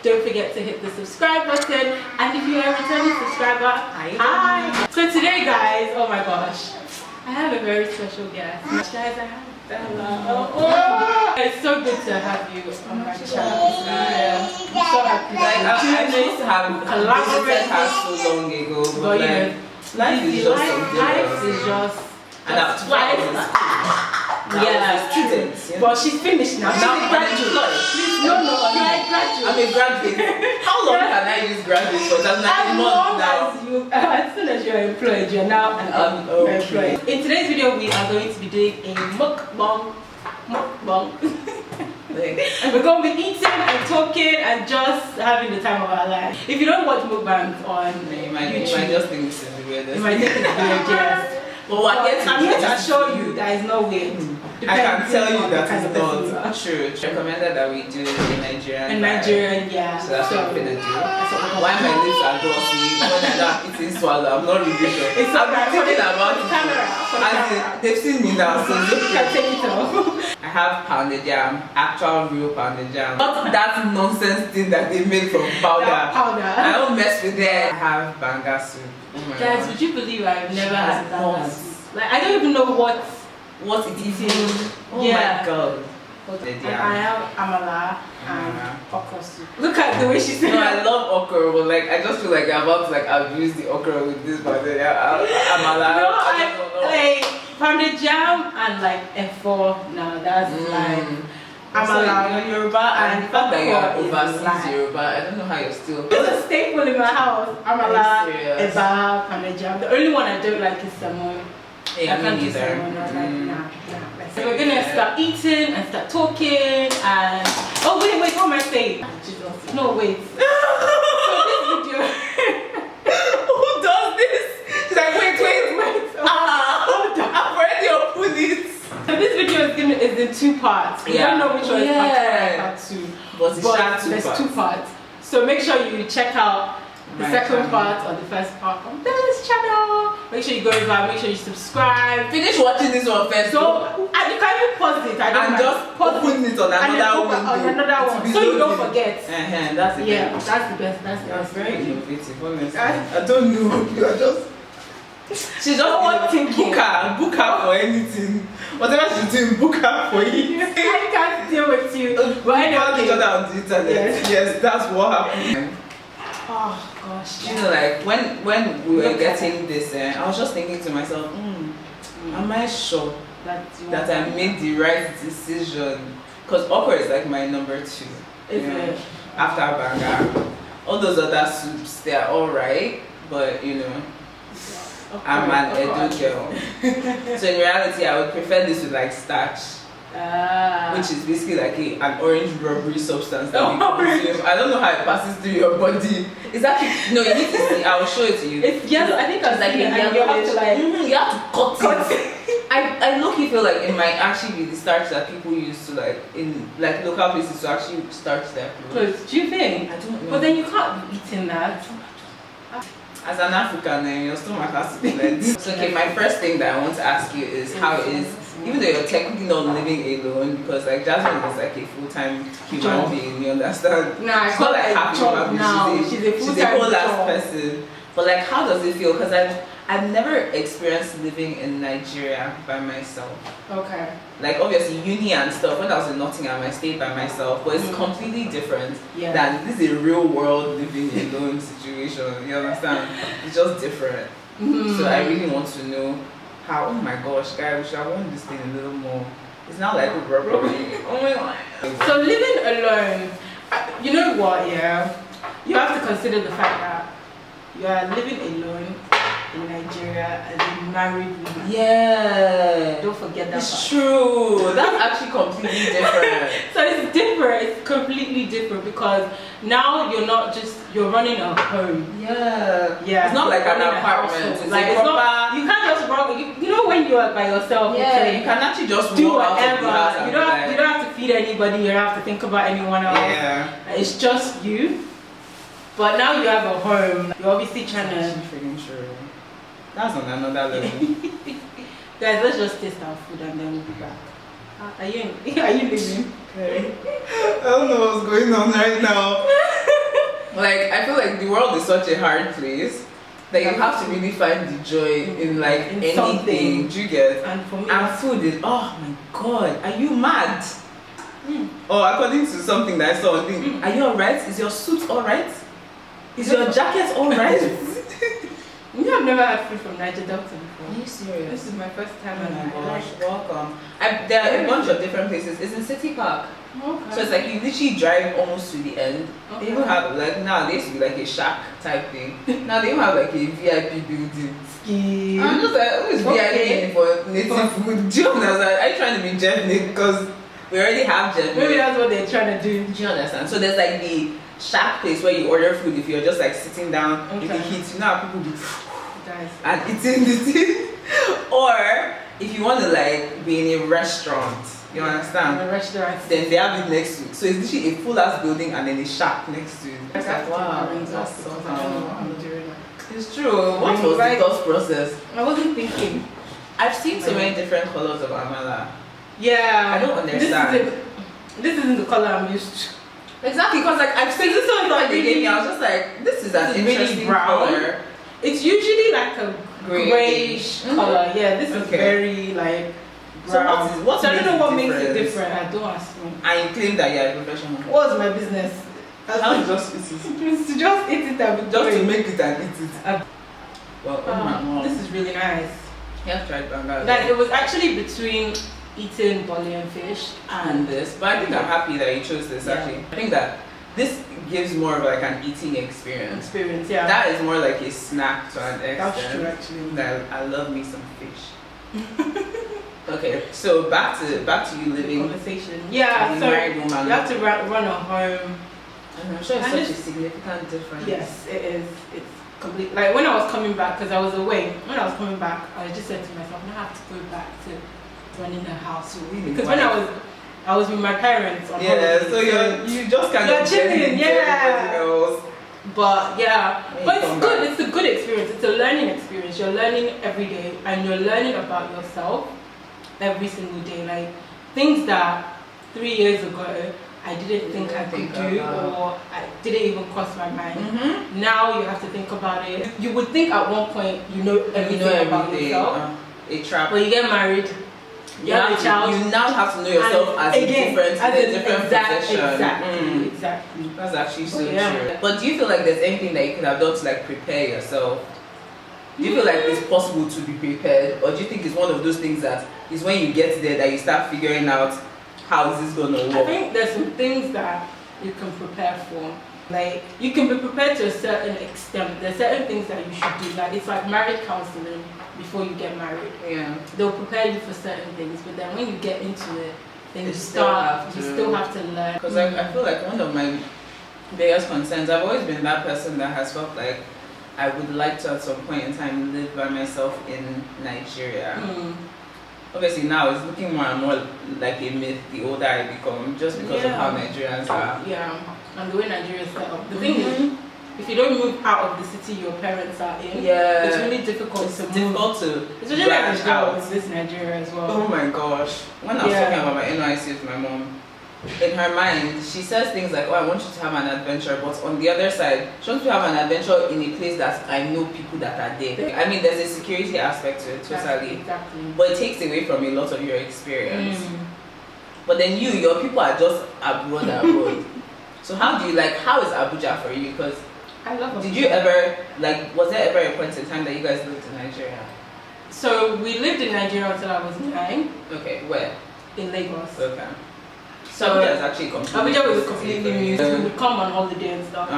don't forget to hit the subscribe button. And if you're a returning subscriber, hi. So today, guys, oh my gosh, I have a very special guest. Guys, I have Bella. Oh, it's so good to have you on my channel. I'm so happy. Like, I used to have collaborated so long ago, but like, life is just something life is just. And that's why students. But she's finished now. She's a graduate. No, you're a graduate. I'm a graduate. How long can I use graduate for? That's 9 months now. As soon as you're employed, you're now an employed. In today's video, we are going to be doing a mukbang. And we're going to be eating and talking and just having the time of our life. If you don't watch mukbangs on you might just think this is the weirdest. You might think it's weird, yes. But I'm here to assure you there is no way. I can tell you that it's not true. It's recommended that we do in Nigerian. In Nigerian, yeah. So that's what I'm gonna do. Why my lips are glossy when I don't eating swallow? I'm not really sure. It's I've been thinking about it. Camera. They've seen me now, so you can take it off. I have pounded yam, actual real pounded jam. Not that nonsense thing that they make from powder. I don't mess with that. I have banga soup. Oh guys, would you believe I've never had that? Like, I don't even know what it is. Oh my god. I have amala and okra soup. Look at the way she said. No, I love okra, but like I just feel like I'm about to like abuse the okra with this, but amala. No, I don't know. Like pounded jam and like efo. Now that's like amala in Yoruba and the fact that you're overseas Yoruba, I don't know how you're still. It's a staple in my house. Amala, eba, pounded jam. The only one I don't like is salmon. Yeah, I can't do salmon. Nah. So we're gonna start eating and start talking and wait, what am I saying? No, wait. So this video. Who does this? She's like, wait. I've already opened it. So this video is in 2 parts. We don't know which one is part 2. But there's 2 parts. So make sure you check out the second part or the first part on this channel. Make sure you go over, make sure you subscribe. Finish watching this one first. So you can even pause it. Just open it on another one. So you don't forget. That's the best. That's the best. That's very innovative, honestly. I don't know. You are just. She's just thinking. Book her for anything. Whatever she's doing, book her for it. I can't deal with you. But anyway, each other on the internet. Yes, that's what happened. Oh gosh. You know, like when we were getting this, I was just thinking to myself, am I sure that I made the right decision? Because okra is like my number 2. After banga. All those other soups, they're alright, but you know, I'm an Edo girl. So in reality, I would prefer this with like starch. Which is basically like an orange rubbery substance that we consume. I don't know how it passes through your body. It's actually no, you need to see. I will show it to you. I think it's like you have to like you have to cut it. I low-key feel like it might actually be the starch that people use to like in like local places to actually starch their clothes. Do you think? I don't know. But then you can't be eating that. As an African, your stomach has to be like this. So okay, my first thing that I want to ask you is how it is. Even though you're technically not living alone, because like Jasmine is like a full-time human being, you understand? Nah, she's not like half human being. She's a full-time whole last person. But like, how does it feel? Because I've never experienced living in Nigeria by myself. Okay. Like obviously uni and stuff. When I was in Nottingham, I stayed by myself, but it's completely different. Than this is a real world living alone situation. You understand? It's just different. So I really want to know. Oh my gosh, guys, we should have worn this thing a little more. It's not like a rubber. Oh my god. So living alone, you know what, you have to consider the fact that you are living alone in Nigeria as a married woman. Yeah. Don't forget that. It's true. That's actually completely different. So it's different. It's completely different because now you're running a home. Yeah. It's not like an apartment. It's like it's not. You can't just run. You know when you are by yourself. You can actually just do walk whatever. Out of the house You don't have to feed anybody. You don't have to think about anyone else. It's just you. But now you have a home. You're obviously trying to. That's on another level. Guys, let's just taste our food and then we'll be back. Are you leaving? Okay. I don't know what's going on right now. like the world is such a hard place that you have to really find the joy in like in anything. something. Do you get? And for me, And food is, oh my god, are you mad? Or according to something that I saw on LinkedIn, are you alright? Is your suit alright? Is your jacket alright? you know, I've never had food from Niger Delta before. Are you serious? This is my first time. Oh my and I gosh, like it. welcome. There are a bunch of different places. It's in City Park. Okay. So it's like you literally drive almost to the end. Okay. They even have like now they used to be like a shack type thing. Now they even have like a VIP building. Ski. I'm just like, who is Okay. VIP for native food? Do you understand? Are you trying to be Jeff Nick? Because we already have Jeff Nick. Maybe that's what they're trying to do. Do you understand? So there's like the shack place where you order food if you're just like sitting down with the heat. You know how people do Guys. and eating the thing. Or if you want to like be in a restaurant, you understand? The restaurant. Then they have it next to it. So it's literally a full ass building and then a shack next to it. It's like, wow, that's so I don't know what I'm doing. It's true. What was the thought process? I wasn't thinking. I've seen so many different colors of amala. Yeah. I don't understand. This isn't the color I'm used to. Exactly, because like I've seen this one that they gave me. I was just like, this is an really interesting brown. color. It's usually like a grayish color. Yeah, this is very like brown. So what's so I don't know what makes it difference? different. I don't ask me. And you claim that you're a professional. What's my business? How you just eat it? It's to just eat it and be Just to going. make it and eat it. Well, oh my mom. This is really nice. You have tried banga. Like it was actually between eating bolly and fish And this, but I think I'm happy that you chose this actually. I think that this gives more of like an eating experience. Yeah. That is more like a snack to an extent. That's true actually. That I love me some fish. Okay, so back to you living. Conversation. Yeah, as a so married woman. you have to run a home. And I'm sure it's And such a it's- significant difference. Yes, it is. It's complete. Like when I was coming back, because I was away. When I was coming back, I just said to myself, "I have to go back to running a house." Really? Because when I was with my parents on holiday. So you just kind You're of chilling, into everybody else. But yeah, When but you it's come good. back. It's a good experience. It's a learning experience. You're learning every day, and you're learning about yourself every single day. Like things that 3 years ago I didn't think I could do, or I didn't even cross my mind. Now you have to think about it. You would think at one point you know everything about yourself. A trap. When you get married, you have a child. You now have to know yourself as a different position. Exactly. That's actually so Yeah. true. But do you feel like there's anything that you could have done to like prepare yourself? Do you feel like it's possible to be prepared, or do you think it's one of those things that is when you get there that you start figuring out how is this gonna work? I think there's some things that you can prepare for. Like you can be prepared to a certain extent. There's certain things that you should do. Like it's like marriage counseling before you get married. Yeah. They'll prepare you for certain things, but then when you get into it, then you still still have to learn. Because I feel like one of my biggest concerns, I've always been that person that has felt like I would like to at some point in time live by myself in Nigeria. Obviously now it's looking more and more like a myth the older I become, just because of how Nigerians are. Yeah, and the way Nigeria is set up. The thing is, if you don't move out of the city your parents are in, it's really difficult to move. Especially like a girl in this Nigeria as well. Oh my gosh. When I was talking about my NYC with my mom, in her mind, she says things like, oh, I want you to have an adventure, but on the other side, she wants you to have an adventure in a place that I know people that are there. I mean, there's a security aspect to it, totally. Exactly. But it takes away from a lot of your experience. But then your people are just abroad. So how is Abuja for you? Because I love Abuja. Did you ever, was there ever a point in time that you guys lived in Nigeria? So we lived in Nigeria until I was 9. Okay, where? In Lagos. Okay. So Abuja is actually completely Abuja was completely new. So we would come on holiday and stuff.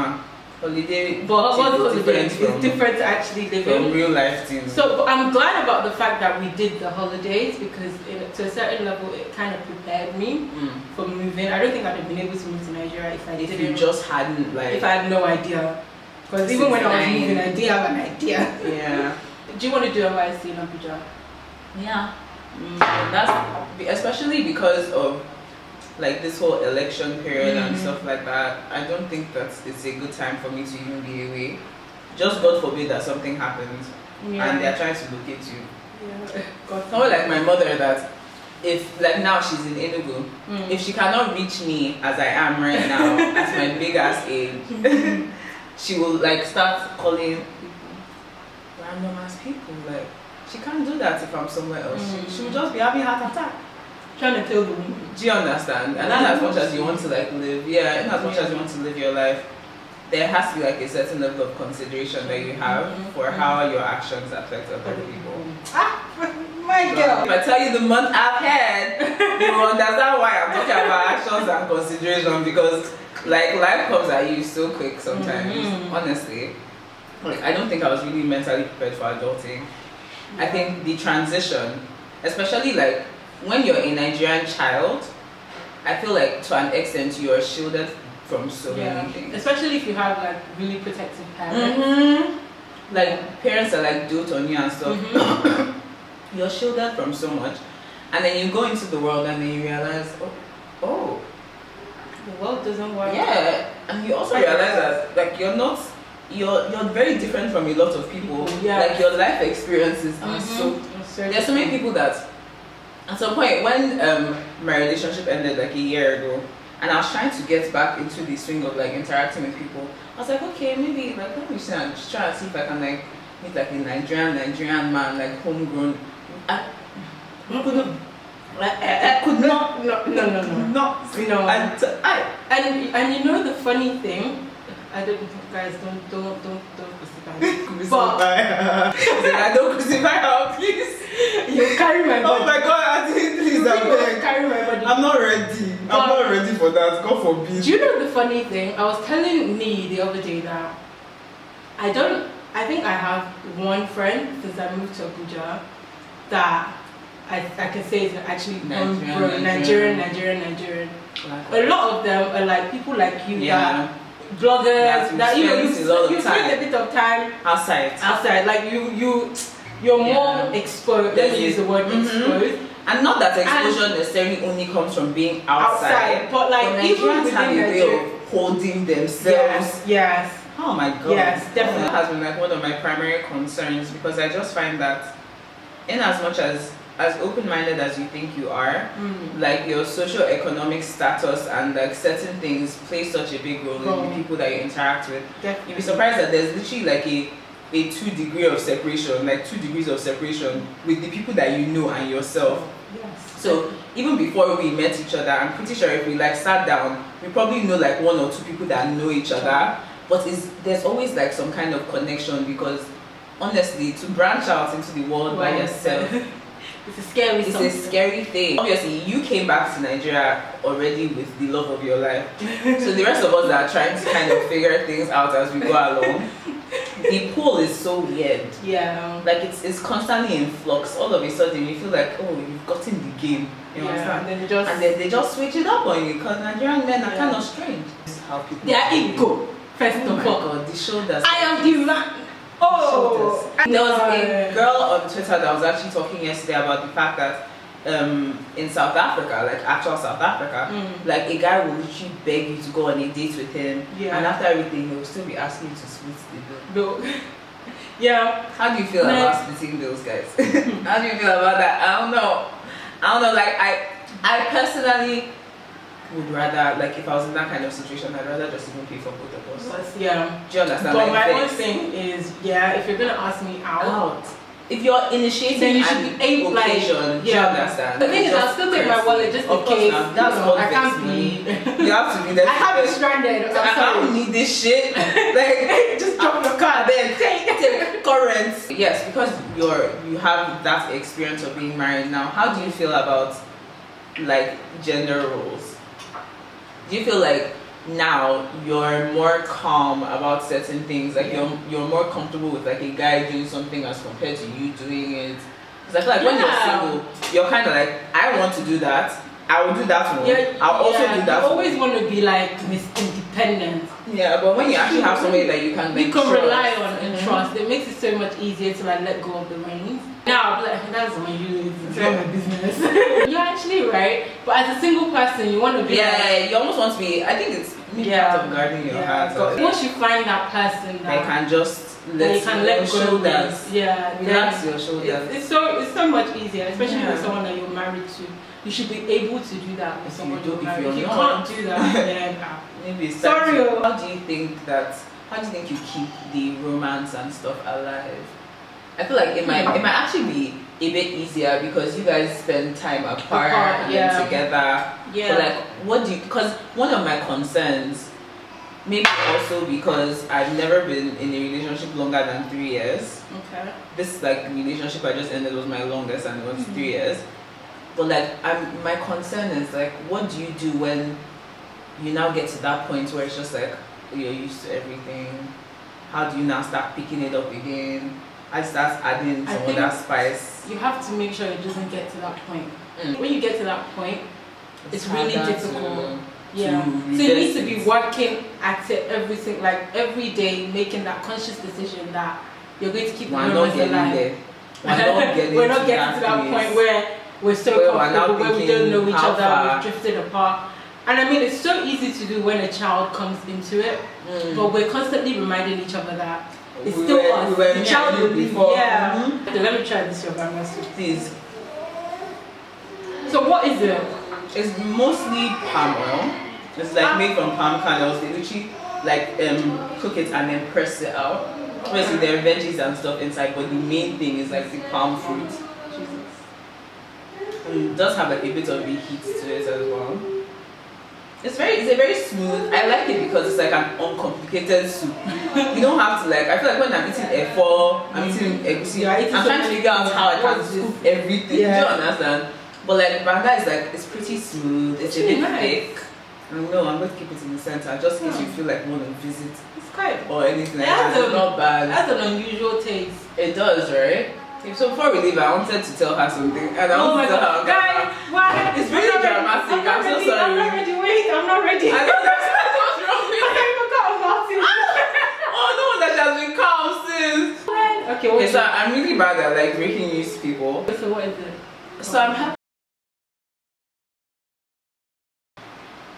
Holiday. But what's holiday? It's different to actually living. From real life things. So but I'm glad about the fact that we did the holidays, because to a certain level it kind of prepared me for moving. I don't think I'd have been able to move to Nigeria if you just hadn't if I had no idea. Because even when I was moving, I did have an idea. Yeah. Do you want to do a YC in Abuja? Yeah. That's especially because of like this whole election period and stuff like that. I don't think that it's a good time for me to even be away. Just God forbid that something happens and they're trying to locate you. Yeah. Not like my mother that if like now she's in Enugu, if she cannot reach me as I am right now at my big ass age, she will like start calling random ass people. Like, she can't do that if I'm somewhere else. She will just be having heart attack. Trying to kill the woman. Do you understand? And then as much as you want to like live, in as much as you want to live your life, there has to be like a certain level of consideration that you have for how your actions affect other people. My girl. If I tell you the month I've had, you will understand why I'm talking about actions and consideration, because like life comes at you so quick sometimes. Honestly, like I don't think I was really mentally prepared for adulting. I think the transition, especially like when you're a Nigerian child, I feel like to an extent you are shielded from so many things. Especially if you have like really protective parents. Like parents are like dote on you and stuff. You're shielded from so much, and then you go into the world and then you realize, oh, the world doesn't work. Yeah, and you also realize that like you're very different from a lot of people. Like your life experiences are there's so many people that at some point when my relationship ended like a year ago, and I was trying to get back into the swing of like interacting with people, I was like, okay, maybe like let me see and just try to see if I can like meet like a Nigerian man, like homegrown. I could not. And you know the funny thing, I don't, guys, don't crucify me. But I don't crucify her, please. You carry my body. Oh my God, Auntie, please, I beg. Carry my body. I'm not ready. I'm not ready for that. God forbid. Do you know the funny thing? I was telling Nee the other day that I think I have one friend since I moved to Abuja that I can say is actually Nigerian. A lot of them are like people like you, that bloggers, that you spend a bit of time outside. Like you're more exposed. Let me use the word exposed. And not that exposure necessarily only comes from being outside, but like even have a way of holding themselves. Yes. Oh my God. Yes, definitely. That has been like one of my primary concerns, because I just find that in as much as open-minded as you think you are, like your socio-economic status and like certain things play such a big role in the people that you interact with. Definitely. You'd be surprised that there's literally like a 2 degrees of separation with the people that you know and yourself. Yes. So even before we met each other, I'm pretty sure if we like sat down, we probably know like 1 or 2 people that know each other. But there's always like some kind of connection, because honestly, to branch out into the world by yourself, it's a scary thing. Obviously, you came back to Nigeria already with the love of your life. So the rest of us that are trying to kind of figure things out as we go along, the pool is so weird. Yeah. Like it's constantly in flux. All of a sudden, you feel like, oh, you've gotten the game. You understand? And then they just switch it up on you, because Nigerian men are kind of strange. This is how people. Their ego. First of all, God, the shoulders. I am the man. Oh, there was a girl on Twitter that was actually talking yesterday about the fact that in South Africa, like actual South Africa, like a guy will literally beg you to go on a date with him, and after everything, he will still be asking you to split the bill. Yeah. How do you feel about splitting bills, guys? How do you feel about that? I don't know. Like I personally would rather, like if I was in that kind of situation, I'd rather just even pay for both of us. Yeah. Do you understand? But my own thing is, if you're gonna ask me out, if you're initiating, then you should be able occasion. Do you understand? The thing is, I'll still take my wallet just in case. That's what I can't be. You have to be there. I can't be stranded. I don't need this shit. Like just drop your card. Then take current. Yes, because you have that experience of being married now. How do you feel about like gender roles? Do you feel like now you're more calm about certain things, like you're more comfortable with like a guy doing something as compared to you doing it? Because I feel like when you're single, you're kind of like, I want to do that, I will do that one. I'll also do that. You always want to be like Miss Independent. Yeah, but when you actually have somebody that you can rely on and trust, it makes it so much easier to like let go of the reins. Now, that's on you. It's not my business. You're actually right, but as a single person, you want to be. You almost want to be. I think it's part of guarding your heart. Once you find that person that can just let go shoulders. Relax your shoulders. It's so much easier, especially with someone that you're married to. You should be able to do that with someone you're married. If you can't do that, then maybe. Sorry. How do you think that how do you think you keep the romance and stuff alive? I feel like it might actually be a bit easier because you guys spend time apart and then together. Yeah. But like, what do you? Because one of my concerns, maybe also because I've never been in a relationship longer than 3 years. Okay. This like relationship I just ended was my longest, and it was 3 years. But like, my concern is like, what do you do when you now get to that point where it's just like you're used to everything? How do you now start picking it up again? I start adding some other spice. You have to make sure it doesn't get to that point. When you get to that point, it's really difficult. Yeah. So you need to be working at it every day, making that conscious decision that you're going to keep the romance alive. We're not getting to that point where we're so comfortable, where we don't know each other, we've drifted apart. And I mean, it's so easy to do when a child comes into it, but we're constantly reminding each other that it's still us. The child will be before. Yeah. So let me try this your grandma's soup. Please. So what is it? It's mostly palm oil. It's like made from palm kernels. They literally like cook it and then press it out. Obviously there are veggies and stuff inside, but the main thing is like the palm fruit. Jesus. It does have like a bit of the heat to it as well. It's a very smooth. I like it because it's like an uncomplicated soup. You don't have to like. I feel like when I'm eating efo, I'm eating egusi. I'm trying to figure out how I can scoop everything. Yeah. Do you understand? But like banga is like it's pretty smooth. It's a bit thick. And no, I'm going to keep it in the center just in case you feel like you want to visit. It's quite or anything like that. It's not bad. That's an unusual taste. It does, right? So before we leave, I wanted to tell her something, and I wanted to tell her, guys, why? It's really dramatic. I'm so sorry. I'm not ready. Wait, I'm not ready. I don't understand what's wrong with I forgot about it. Oh no, that has been calm since. Okay, so I'm really bad at like breaking news to people. So what is it? So I'm happy.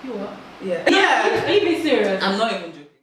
You what? Yeah. Are you being serious? I'm not even joking.